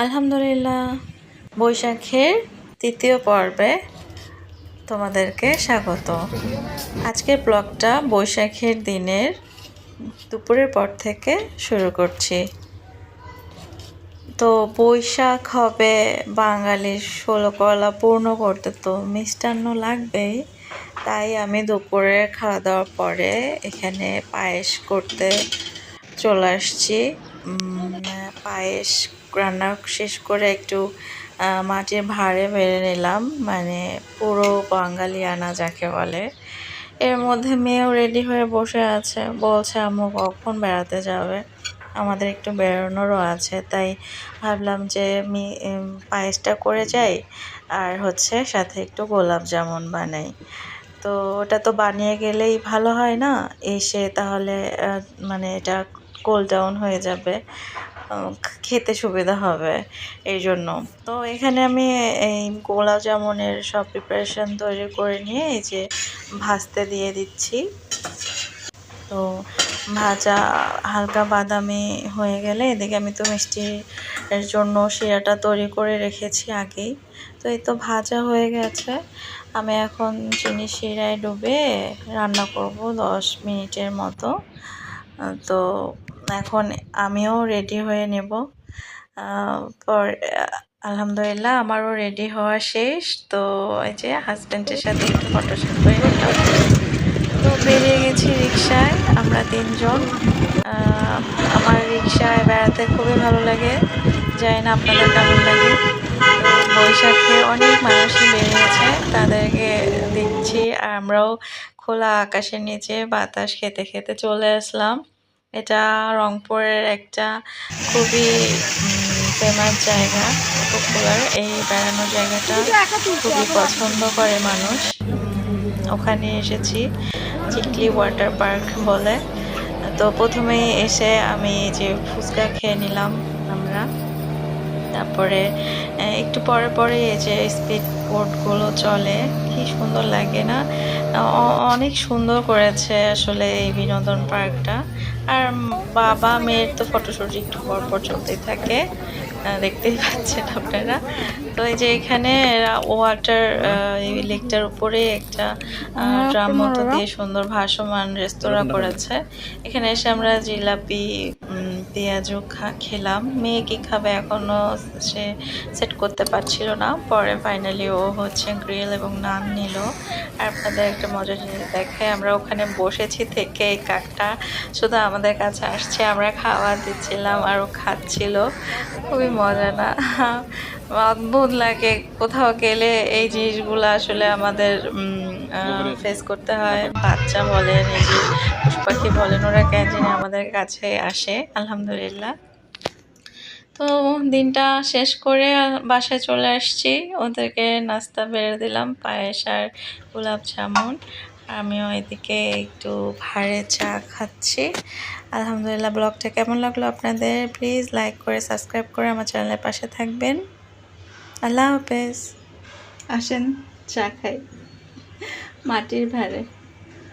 আলহামদুলিল্লাহ, বৈশাখের তৃতীয় পর্বে তোমাদেরকে স্বাগত। আজকের ব্লগটা বৈশাখের দিনের দুপুরের পর থেকে শুরু করছি। তো বৈশাখ হবে বাঙালির 16 কলা পূর্ণ করতে, তো মিষ্টান্ন লাগবেই। তাই আমি দুপুরের খাওয়া দাওয়ার পরে এখানে পায়েস করতে চলে আসছি। পায়েস রান্না শেষ করে একটু মাটির ভাঁড়ে বেড়ে নিলাম, মানে পুরো বাঙালিয়ানা যাকে বলে। এর মধ্যে মেয়েও রেডি হয়ে বসে আছে, বলছে আম্মু কখন বেড়াতে যাবে, আমাদের একটু বেরোনোরও আছে। তাই ভাবলাম যে আমি পায়েসটা করে যাই, আর হচ্ছে সাথে একটু গোলাপ জামুন বানাই। তো ওটা তো বানিয়ে গেলেই ভালো হয় না, এসে তাহলে মানে এটা কোল ডাউন হয়ে যাবে, খেতে সুবিধা হবে এই জন্য। তো এখানে আমি এই গোলাপ জামুনের সব প্রিপারেশান তৈরি করে নিয়ে এই যে ভাজতে দিয়ে দিচ্ছি। তো ভাজা হালকা বাদামি হয়ে গেলে এদিকে আমি তো মিষ্টির জন্য শিরাটা তৈরি করে রেখেছি আগেই। তো এই তো ভাজা হয়ে গেছে, আমি এখন চিনি শিরায় ডুবে রান্না করব 10 মিনিটের মতো। তো এখন আমিও রেডি হয়ে নেব। পর আলহামদুলিল্লাহ আমারও রেডি হওয়া শেষ। তো এই যে হাজব্যান্ডের সাথে একটু ফটোশ্যুট করে নিলাম। তো বেরিয়ে গেছি রিক্সায়, আমরা 3 জন। আমার রিক্সায় বেড়াতে খুবই ভালো লাগে, জানি না আপনাদের কেমন লাগে। তো বৈশাখে অনেক মানুষই বেরিয়েছে, তাদেরকে দেখছি, আর আমরাও খোলা আকাশের নিচে বাতাস খেতে খেতে চলে আসলাম। এটা রংপুরের একটা খুবই ফেমাস জায়গা, পপুলার। এই বেড়ানোর জায়গাটা খুবই পছন্দ করে মানুষ। ওখানে এসেছি, চিকলি ওয়াটার পার্ক বলে। তো প্রথমেই এসে আমি যে ফুচকা খেয়ে নিলাম আমরা। তারপরে একটু পরে পরে এই যে স্পিড বোটগুলো চলে, কি সুন্দর লাগে না? অনেক সুন্দর করেছে আসলে এই বিনোদন পার্কটা। আর বাবা মেয়ের তো ফটোশ্যুট একটু পরপর চলতেই থাকে, দেখতেই পাচ্ছেন আপনারা। তো এই যে এখানে ওয়াটার এই লেকটার উপরে একটা ড্রাম মতো দিয়ে সুন্দর ভাসমান রেস্তোরাঁ করেছে। এখানে এসে আমরা জিলাপি পেঁয়াজু খেলাম। মেয়ে কি খাবে এখনো সে সেট করতে পারছিল না, পরে ফাইনালি ও হচ্ছে গ্রিল এবং নান নিল। আর আপনাদের একটা মজার জিনিস দেখায়, আমরা ওখানে বসেছি থেকে এই কাকটা শুধু আমাদের কাছে আসছে, আমরা খাবার দিচ্ছিলাম আর ও খাচ্ছিল। খুবই মজা না? অদ্ভুত লাগে, কোথাও গেলে এই জিনিসগুলো আসলে আমাদের ফেস করতে হয়। বাচ্চা বলেন, এই যে পশু পাখি বলেন, ওরা কেন জানি আমাদের কাছে আসে। আলহামদুলিল্লাহ। তো দিনটা শেষ করে বাসায় চলে আসছি, ওদেরকে নাস্তা বেড়ে দিলাম, পায়েস আর গোলাপ জামুন। আমিও এদিকে একটু ভাঁড়ে চা খাচ্ছি। আলহামদুলিল্লাহ। ব্লগটা কেমন লাগলো আপনাদের? প্লিজ লাইক করে সাবস্ক্রাইব করে আমার চ্যানেলের পাশে থাকবেন। আল্লাহ হাফেজ। আসেন চা খাই মাটির ভাঁড়ে।